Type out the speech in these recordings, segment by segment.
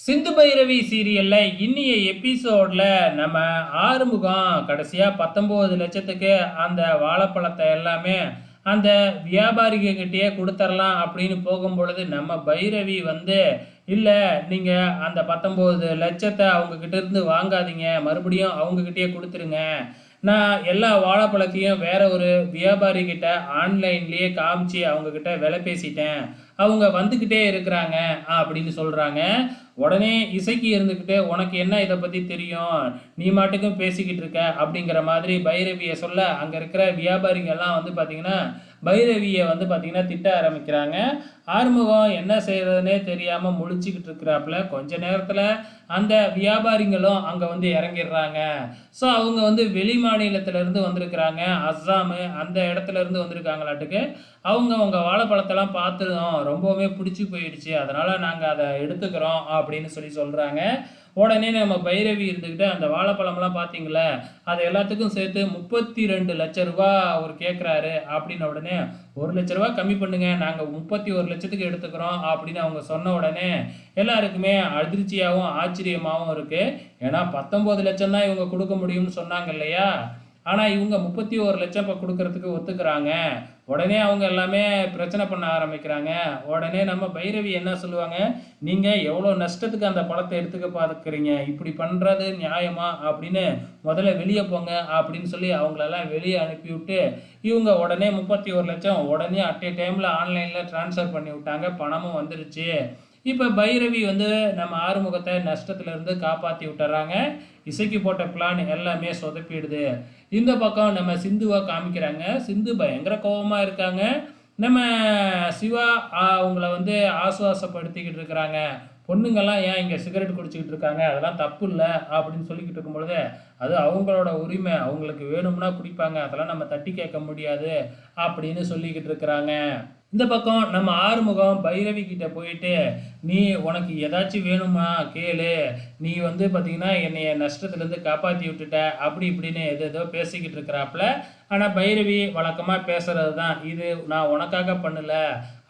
சிந்து பைரவி சீரியல்ல இன்னிய எபிசோட்ல நம்ம ஆறுமுகம் கடைசியா 19 லட்சத்துக்கு அந்த வாழைப்பழத்தை எல்லாமே அந்த வியாபாரிகிட்டயே கொடுத்துடலாம் அப்படின்னு போகும்பொழுது நம்ம பைரவி வந்து இல்லை நீங்கள் அந்த 19 லட்சத்தை அவங்கக்கிட்ட இருந்து வாங்காதீங்க, மறுபடியும் அவங்கக்கிட்டயே கொடுத்துருங்க. நான் எல்லா வாழைப்பழத்தையும் வேற ஒரு வியாபாரிகிட்ட ஆன்லைன்லேயே காமிச்சு அவங்கக்கிட்ட விலை பேசிட்டேன், அவங்க வந்துக்கிட்டே இருக்கிறாங்க அப்படின்னு சொல்கிறாங்க. உடனே இசைக்கு இருந்துக்கிட்டு உனக்கு என்ன இதை பற்றி தெரியும், நீ மாட்டுக்கும் பேசிக்கிட்டு இருக்க அப்படிங்கிற மாதிரி பைரவியை சொல்ல அங்கே இருக்கிற வியாபாரிகள்லாம் வந்து பார்த்திங்கன்னா பைரவியை வந்து பார்த்திங்கன்னா திட்ட ஆரம்பிக்கிறாங்க. ஆறுமுகம் என்ன செய்கிறதுனே தெரியாமல் முழிச்சிக்கிட்டு இருக்கிறாப்புல. கொஞ்ச நேரத்தில் அந்த வியாபாரிகளும் அங்கே வந்து இறங்கிடுறாங்க. ஸோ அவங்க வந்து வெளி மாநிலத்திலேருந்து வந்திருக்கிறாங்க, அஸ்ஸாமு அந்த இடத்துல இருந்து வந்திருக்காங்களாட்டுக்கு. அவங்க உங்கள் வாழைப்பழத்தெல்லாம் பார்த்துருந்தோம், ரொம்பவுமே பிடிச்சி போயிடுச்சு, அதனால் நாங்கள் அதை எடுத்துக்கிறோம் அப்படின்னு சொல்கிறாங்க. உடனே நம்ம பைரவி இருந்துக்கிட்டு அந்த வாழைப்பழம்லாம் பார்த்தீங்களே அது எல்லாத்துக்கும் சேர்த்து 32 லட்ச ரூபா அவர் கேட்குறாரு அப்படின்ன உடனே 1 லட்ச ரூபா கம்மி பண்ணுங்க, நாங்கள் 31 லட்சத்துக்கு எடுத்துக்கிறோம் அப்படின்னு அவங்க சொன்ன உடனே எல்லாருக்குமே அதிர்ச்சியாகவும் ஆச்சரியமாகவும் இருக்குது. ஏன்னா 19 லட்சம் தான் இவங்க கொடுக்க முடியும்னு சொன்னாங்க இல்லையா, ஆனால் இவங்க 31 லட்சம் இப்போ கொடுக்கறதுக்கு ஒத்துக்கிறாங்க. உடனே அவங்க எல்லாமே பிரச்சனை பண்ண ஆரம்பிக்கிறாங்க. உடனே நம்ம பைரவி என்ன சொல்லுவாங்க, நீங்கள் எவ்வளோ நஷ்டத்துக்கு அந்த பழத்தை எடுத்துக்க பார்க்குறீங்க, இப்படி பண்ணுறது நியாயமா அப்படின்னு முதல்ல வெளியே போங்க அப்படின்னு சொல்லி அவங்களெல்லாம் வெளியே அனுப்பிவிட்டு இவங்க உடனே 31 லட்சம் உடனே அட் ஏ டைமில் ஆன்லைனில் ட்ரான்ஸ்ஃபர் பண்ணி விட்டாங்க, பணமும் வந்துருச்சு. இப்போ பைரவி வந்து நம்ம ஆறுமுகத்தை நஷ்டத்துலேருந்து காப்பாற்றி விட்டுறாங்க. இசைக்கு போட்ட பிளான் எல்லாமே சொதப்பிடுது. இந்த பக்கம் நம்ம சிந்துவை காமிக்கிறாங்க. சிந்து பயங்கர கோபமாக இருக்காங்க. நம்ம சிவா அவங்கள வந்து ஆசுவாசப்படுத்திக்கிட்டு இருக்கிறாங்க. பொண்ணுங்கள்லாம் ஏன் இங்கே சிகரெட் குடிச்சிக்கிட்டு இருக்காங்க, அதெல்லாம் தப்பு இல்லை அப்படின்னு சொல்லிக்கிட்டு இருக்கும்பொழுது அது அவங்களோட உரிமை, அவங்களுக்கு வேணும்னா குடிப்பாங்க, அதெல்லாம் நம்ம தட்டி கேட்க முடியாது அப்படின்னு சொல்லிக்கிட்டு இருக்கிறாங்க. இந்த பக்கம் நம்ம ஆறுமுகம் பைரவி கிட்ட போயிட்டு, நீ உனக்கு ஏதாச்சும் வேணுமா கேளு, நீ வந்து பார்த்தீங்கன்னா என்னைய நஷ்டத்துலேருந்து காப்பாற்றி விட்டுட்ட அப்படி இப்படின்னு ஏதோ பேசிக்கிட்டு இருக்கிறாப்புல. ஆனால் பைரவி வழக்கமாக பேசுகிறது தான், இது நான் உனக்காக பண்ணலை,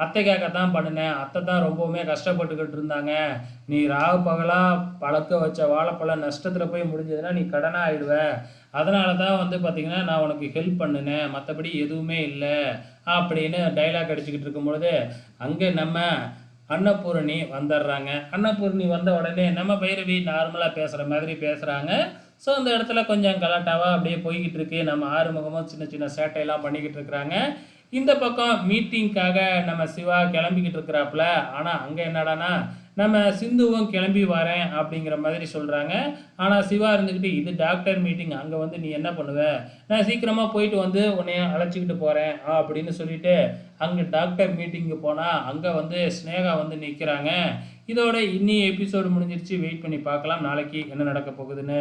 அத்தைக்காக தான் பண்ணினேன், அத்தை தான் ரொம்பவுமே கஷ்டப்பட்டுக்கிட்டு இருந்தாங்க, நீ ராவு பகலாக பழக்க வச்ச வாழைப்பழம் நஷ்டத்தில் போய் முடிஞ்சதுன்னா நீ கடனாக ஆயிடுவ, அதனால தான் வந்து பார்த்திங்கன்னா நான் உனக்கு ஹெல்ப் பண்ணினேன், மற்றபடி எதுவுமே இல்லை அப்படின்னு டைலாக் அடிச்சுக்கிட்டு இருக்கும்பொழுது அங்கே நம்ம அன்னபூரணி வந்துடுறாங்க. அன்னபூரணி வந்த உடனே நம்ம பைரவி நார்மலாக பேசுகிற மாதிரி பேசுகிறாங்க. ஸோ அந்த இடத்துல கொஞ்சம் கலாட்டாவாக அப்படியே போய்கிட்டு இருக்கு. நம்ம ஆறுமுகமும் சின்ன சின்ன சேட்டையெல்லாம் பண்ணிக்கிட்டு இருக்கிறாங்க. இந்த பக்கம் மீட்டிங்க்காக நம்ம சிவா கிளம்பிக்கிட்டு இருக்கிறாப்புல. ஆனால் அங்கே என்னடானா நம்ம சிந்துவும் கிளம்பி வரேன் அப்படிங்கிற மாதிரி சொல்கிறாங்க. ஆனால் சிவா இருந்துக்கிட்டு இது டாக்டர் மீட்டிங், அங்கே வந்து நீ என்ன பண்ணுவ, நான் சீக்கிரமாக போயிட்டு வந்து உன்னைய அழைச்சிக்கிட்டு போகிறேன் அப்படின்னு சொல்லிட்டு அங்கே டாக்டர் மீட்டிங்கு போனால் அங்கே வந்து ஸ்னேகா வந்து நிற்கிறாங்க. இதோட இன்னி எபிசோடு முடிஞ்சிருச்சு. வெயிட் பண்ணி பார்க்கலாம் நாளைக்கு என்ன நடக்க போகுதுன்னு.